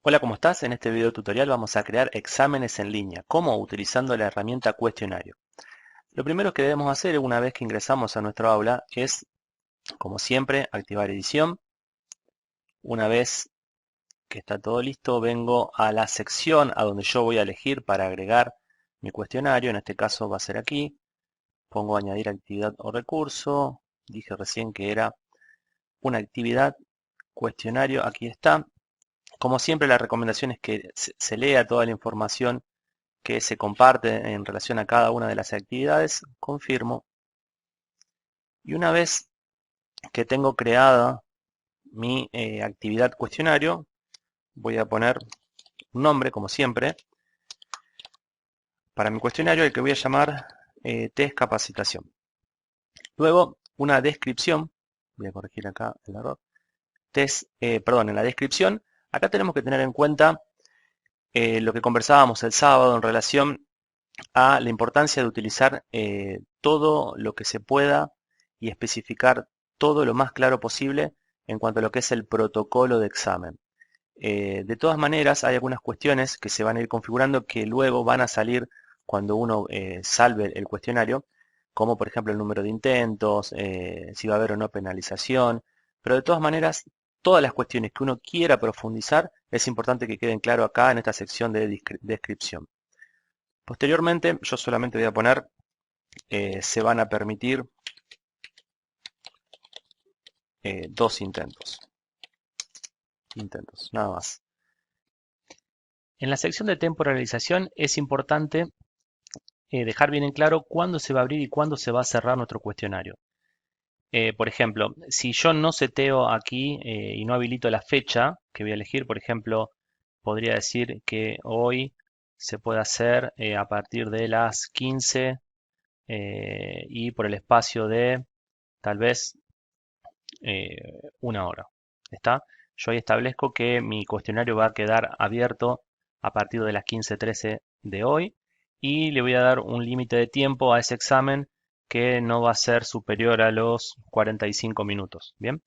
Hola, ¿cómo estás? En este video tutorial vamos a crear exámenes en línea. ¿Cómo? Utilizando la herramienta cuestionario. Lo primero que debemos hacer una vez que ingresamos a nuestro aula es, como siempre, activar edición. Una vez que está todo listo, vengo a la sección a donde yo voy a elegir para agregar mi cuestionario. En este caso va a ser aquí. Pongo añadir actividad o recurso. Dije recién que era una actividad, cuestionario. Aquí está. Como siempre, la recomendación es que se lea toda la información que se comparte en relación a cada una de las actividades. Confirmo. Y una vez que tengo creada mi actividad cuestionario, voy a poner un nombre, como siempre, para mi cuestionario, el que voy a llamar test capacitación. Luego, una descripción. Voy a corregir acá el error. En la descripción, acá tenemos que tener en cuenta lo que conversábamos el sábado en relación a la importancia de utilizar todo lo que se pueda y especificar todo lo más claro posible en cuanto a lo que es el protocolo de examen. De todas maneras, hay algunas cuestiones que se van a ir configurando que luego van a salir cuando uno salve el cuestionario, como por ejemplo el número de intentos, si va a haber o no penalización, pero de todas maneras, todas las cuestiones que uno quiera profundizar, es importante que queden claro acá en esta sección de descripción. Posteriormente, yo solamente voy a poner, se van a permitir dos intentos, nada más. En la sección de temporalización es importante dejar bien en claro cuándo se va a abrir y cuándo se va a cerrar nuestro cuestionario. Por ejemplo, si yo no seteo aquí y no habilito la fecha que voy a elegir, por ejemplo, podría decir que hoy se puede hacer a partir de las 15 y por el espacio de tal vez una hora. ¿Está? Yo ahí establezco que mi cuestionario va a quedar abierto a partir de las 15:13 de hoy y le voy a dar un límite de tiempo a ese examen que no va a ser superior a los 45 minutos. Bien,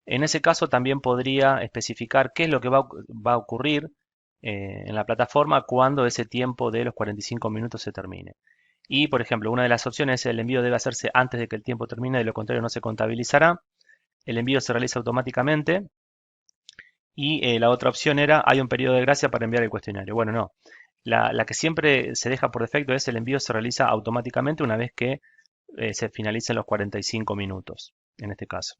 en ese caso también podría especificar qué es lo que va a ocurrir en la plataforma cuando ese tiempo de los 45 minutos se termine. Y, por ejemplo, una de las opciones es el envío debe hacerse antes de que el tiempo termine, de lo contrario no se contabilizará. El envío se realiza automáticamente y la otra opción era hay un periodo de gracia para enviar el cuestionario. Bueno, no. La que siempre se deja por defecto es el envío se realiza automáticamente una vez que se finalicen los 45 minutos, en este caso.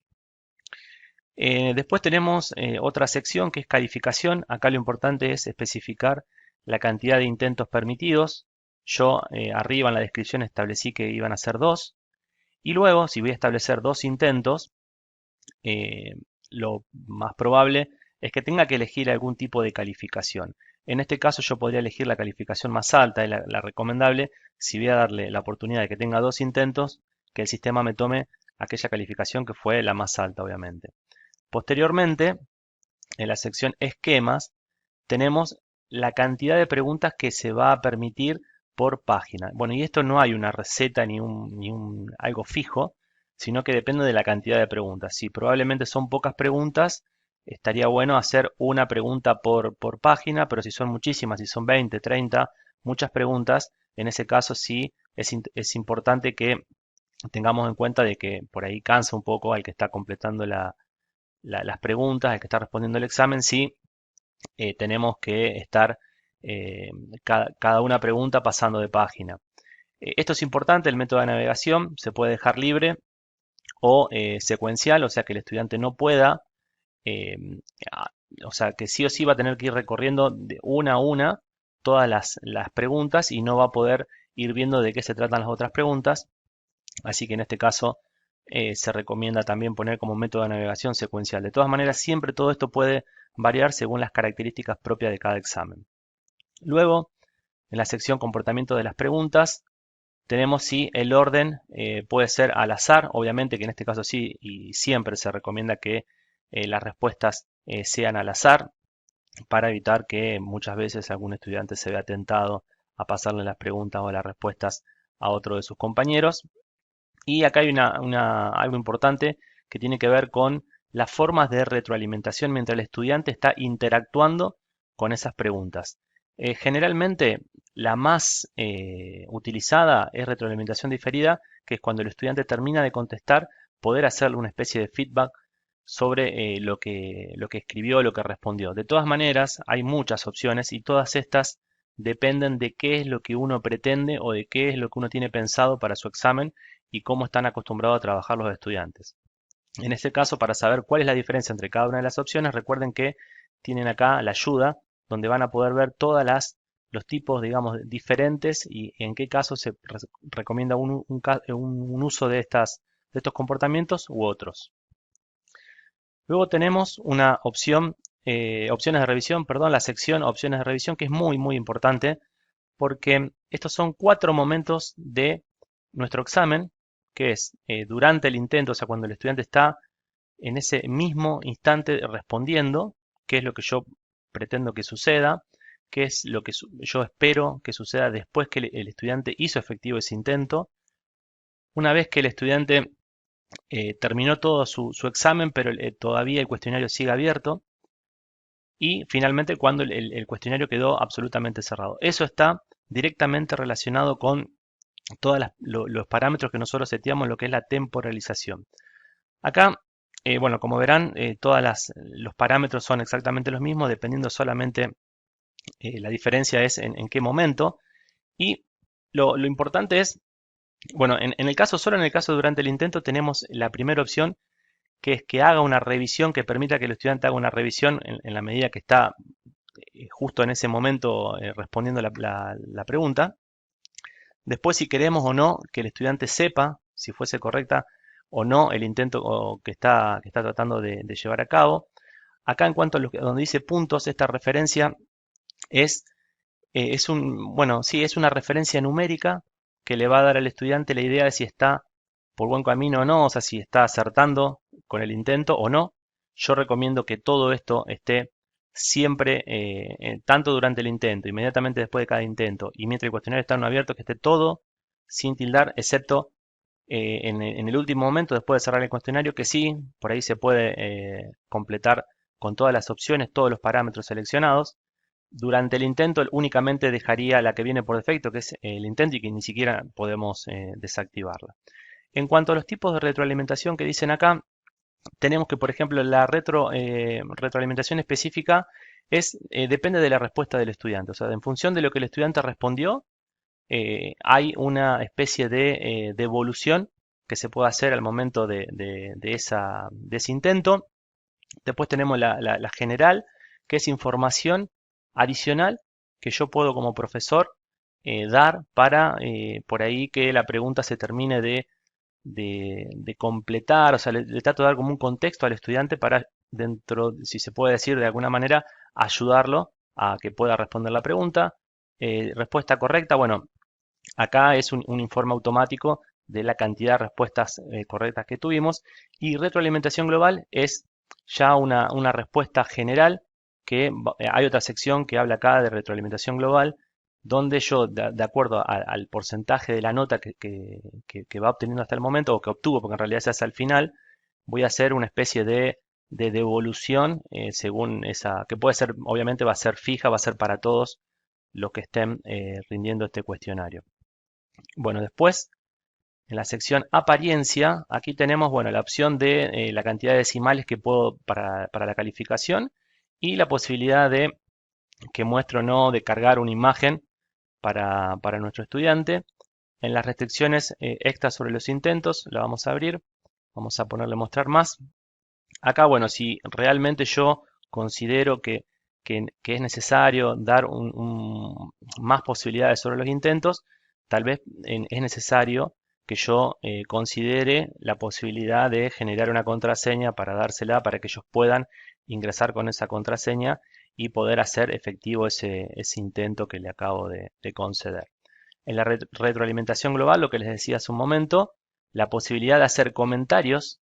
Después tenemos otra sección que es calificación. Acá lo importante es especificar la cantidad de intentos permitidos. Yo arriba en la descripción establecí que iban a ser dos. Y luego, si voy a establecer dos intentos, eh, lo más probable es que tenga que elegir algún tipo de calificación. En este caso yo podría elegir la calificación más alta y la recomendable. Si voy a darle la oportunidad de que tenga dos intentos, que el sistema me tome aquella calificación que fue la más alta, obviamente. Posteriormente, en la sección esquemas, tenemos la cantidad de preguntas que se va a permitir por página. Bueno, y esto no hay una receta ni un algo fijo, sino que depende de la cantidad de preguntas. Si probablemente son pocas preguntas, estaría bueno hacer una pregunta por página, pero si son muchísimas, si son 20, 30, muchas preguntas, en ese caso sí es importante que tengamos en cuenta de que por ahí cansa un poco al que está completando las preguntas, al que está respondiendo el examen, sí tenemos que estar eh, cada una pregunta pasando de página. Esto es importante, el método de navegación se puede dejar libre o secuencial, o sea que el estudiante no pueda, eh, a- o sea que sí o sí va a tener que ir recorriendo de una a una todas las preguntas y no va a poder ir viendo de qué se tratan las otras preguntas. Así que en este caso se recomienda también poner como método de navegación secuencial. De todas maneras, siempre todo esto puede variar según las características propias de cada examen. Luego, en la sección comportamiento de las preguntas, tenemos si el orden puede ser al azar, obviamente que en este caso sí, y siempre se recomienda que las respuestas sean al azar para evitar que muchas veces algún estudiante se vea tentado a pasarle las preguntas o las respuestas a otro de sus compañeros. Y acá hay algo importante que tiene que ver con las formas de retroalimentación mientras el estudiante está interactuando con esas preguntas. Generalmente la más utilizada es retroalimentación diferida, que es cuando el estudiante termina de contestar, poder hacerle una especie de feedback sobre lo que escribió, lo que respondió. De todas maneras, hay muchas opciones y todas estas dependen de qué es lo que uno pretende o de qué es lo que uno tiene pensado para su examen y cómo están acostumbrados a trabajar los estudiantes. En este caso, para saber cuál es la diferencia entre cada una de las opciones, recuerden que tienen acá la ayuda, donde van a poder ver los tipos, digamos, diferentes y en qué caso se recomienda un uso de estos comportamientos u otros. Luego tenemos una opción, opciones de revisión, perdón, la sección opciones de revisión, que es muy, muy importante, porque estos son 4 momentos de nuestro examen, que es durante el intento, o sea, cuando el estudiante está en ese mismo instante respondiendo, qué es lo que yo pretendo que suceda, qué es lo que yo espero que suceda después que el estudiante hizo efectivo ese intento. Una vez que el estudiante terminó todo su examen, pero todavía el cuestionario sigue abierto. Y finalmente cuando el cuestionario quedó absolutamente cerrado. Eso está directamente relacionado con todos los parámetros que nosotros seteamos en lo que es la temporalización. Acá, bueno, como verán, todos los parámetros son exactamente los mismos, dependiendo solamente, la diferencia es en qué momento. Y lo importante es, bueno, solo en el caso durante el intento tenemos la primera opción, que es que haga una revisión, que permita que el estudiante haga una revisión en la medida que está justo en ese momento respondiendo la pregunta. Después, si queremos o no que el estudiante sepa si fuese correcta o no el intento que está tratando de llevar a cabo. Acá en cuanto a donde dice puntos, esta referencia bueno, sí, es una referencia numérica que le va a dar al estudiante la idea de si está por buen camino o no, o sea, si está acertando con el intento o no. Yo recomiendo que todo esto esté siempre, tanto durante el intento, inmediatamente después de cada intento, y mientras el cuestionario está en abierto, que esté todo sin tildar, excepto en el último momento, después de cerrar el cuestionario, que sí, por ahí se puede completar con todas las opciones, todos los parámetros seleccionados. Durante el intento únicamente dejaría la que viene por defecto, que es el intento y que ni siquiera podemos desactivarla. En cuanto a los tipos de retroalimentación que dicen acá, tenemos que, por ejemplo, la retroalimentación específica depende de la respuesta del estudiante. O sea, en función de lo que el estudiante respondió, hay una especie de devolución que se puede hacer al momento de ese intento. Después tenemos la general, que es información adicional que yo puedo como profesor dar para por ahí que la pregunta se termine de completar, o sea, le trato de dar como un contexto al estudiante para dentro, si se puede decir de alguna manera, ayudarlo a que pueda responder la pregunta. Respuesta correcta, bueno, acá es un informe automático de la cantidad de respuestas correctas que tuvimos. Y retroalimentación global es ya una respuesta general que hay otra sección que habla acá de retroalimentación global, donde yo, de acuerdo al porcentaje de la nota que va obteniendo hasta el momento, o que obtuvo, porque en realidad se hace al final, voy a hacer una especie de devolución según esa, que puede ser, obviamente va a ser fija, va a ser para todos los que estén rindiendo este cuestionario. Bueno, después en la sección apariencia, aquí tenemos, bueno, la opción de la cantidad de decimales que puedo para la calificación y la posibilidad de que muestre o no de cargar una imagen para nuestro estudiante. En las restricciones extras sobre los intentos, la vamos a abrir, vamos a ponerle mostrar más. Acá, bueno, si realmente yo considero que es necesario dar más posibilidades sobre los intentos, tal vez es necesario que yo considere la posibilidad de generar una contraseña para dársela para que ellos puedan ingresar con esa contraseña y poder hacer efectivo ese intento que le acabo de conceder. En la retroalimentación global, lo que les decía hace un momento, la posibilidad de hacer comentarios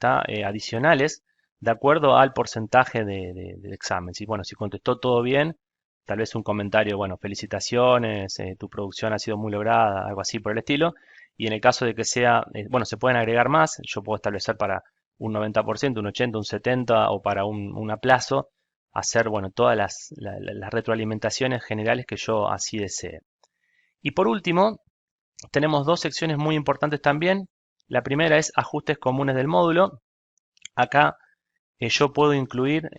adicionales de acuerdo al porcentaje del examen. Bueno, si contestó todo bien, tal vez un comentario, bueno, felicitaciones, tu producción ha sido muy lograda, algo así por el estilo. Y en el caso de que sea, bueno, se pueden agregar más, yo puedo establecer para un 90%, un 80%, un 70% o para un aplazo hacer, bueno, todas las retroalimentaciones generales que yo así desee. Y por último, tenemos dos secciones muy importantes también. La primera es ajustes comunes del módulo. Acá yo puedo incluir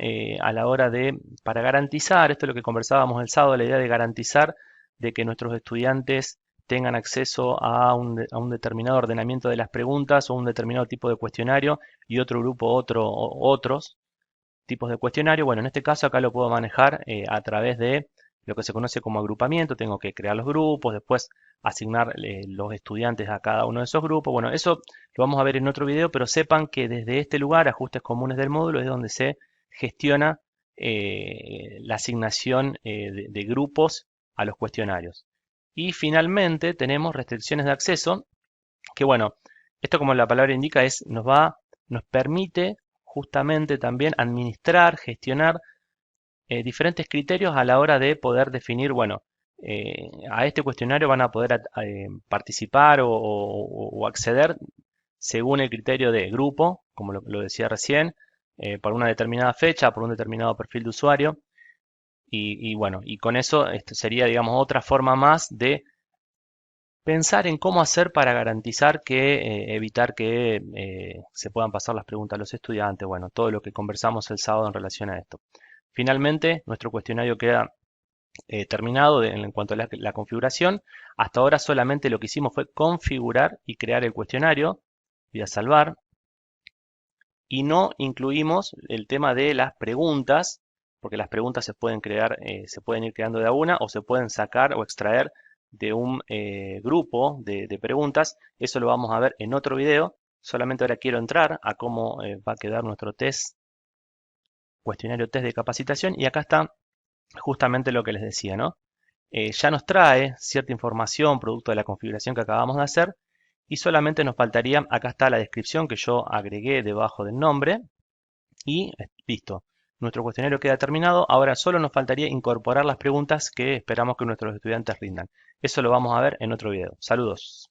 a la hora de, para garantizar, esto es lo que conversábamos el sábado, la idea de garantizar de que nuestros estudiantes tengan acceso a un determinado ordenamiento de las preguntas o un determinado tipo de cuestionario y otro grupo otros tipos de cuestionario. Bueno, en este caso acá lo puedo manejar a través de lo que se conoce como agrupamiento. Tengo que crear los grupos, después asignar los estudiantes a cada uno de esos grupos. Bueno, eso lo vamos a ver en otro video, pero sepan que desde este lugar, ajustes comunes del módulo, es donde se gestiona la asignación de grupos a los cuestionarios. Y finalmente tenemos restricciones de acceso, que bueno, esto como la palabra indica nos permite justamente también administrar, gestionar diferentes criterios a la hora de poder definir, bueno, a este cuestionario van a poder participar o acceder según el criterio de grupo, como lo decía recién, por una determinada fecha, por un determinado perfil de usuario. Y bueno, y con eso esto sería, digamos, otra forma más de pensar en cómo hacer para garantizar que evitar que se puedan pasar las preguntas a los estudiantes. Bueno, todo lo que conversamos el sábado en relación a esto. Finalmente, nuestro cuestionario queda terminado en cuanto a la configuración. Hasta ahora solamente lo que hicimos fue configurar y crear el cuestionario. Voy a salvar. Y no incluimos el tema de las preguntas, porque las preguntas se pueden crear, se pueden ir creando de a una o se pueden sacar o extraer de un grupo de preguntas. Eso lo vamos a ver en otro video. Solamente ahora quiero entrar a cómo va a quedar nuestro cuestionario test de capacitación. Y acá está justamente lo que les decía, ¿no? Ya nos trae cierta información producto de la configuración que acabamos de hacer y solamente nos faltaría, acá está la descripción que yo agregué debajo del nombre y listo. Nuestro cuestionario queda terminado. Ahora solo nos faltaría incorporar las preguntas que esperamos que nuestros estudiantes rindan. Eso lo vamos a ver en otro video. Saludos.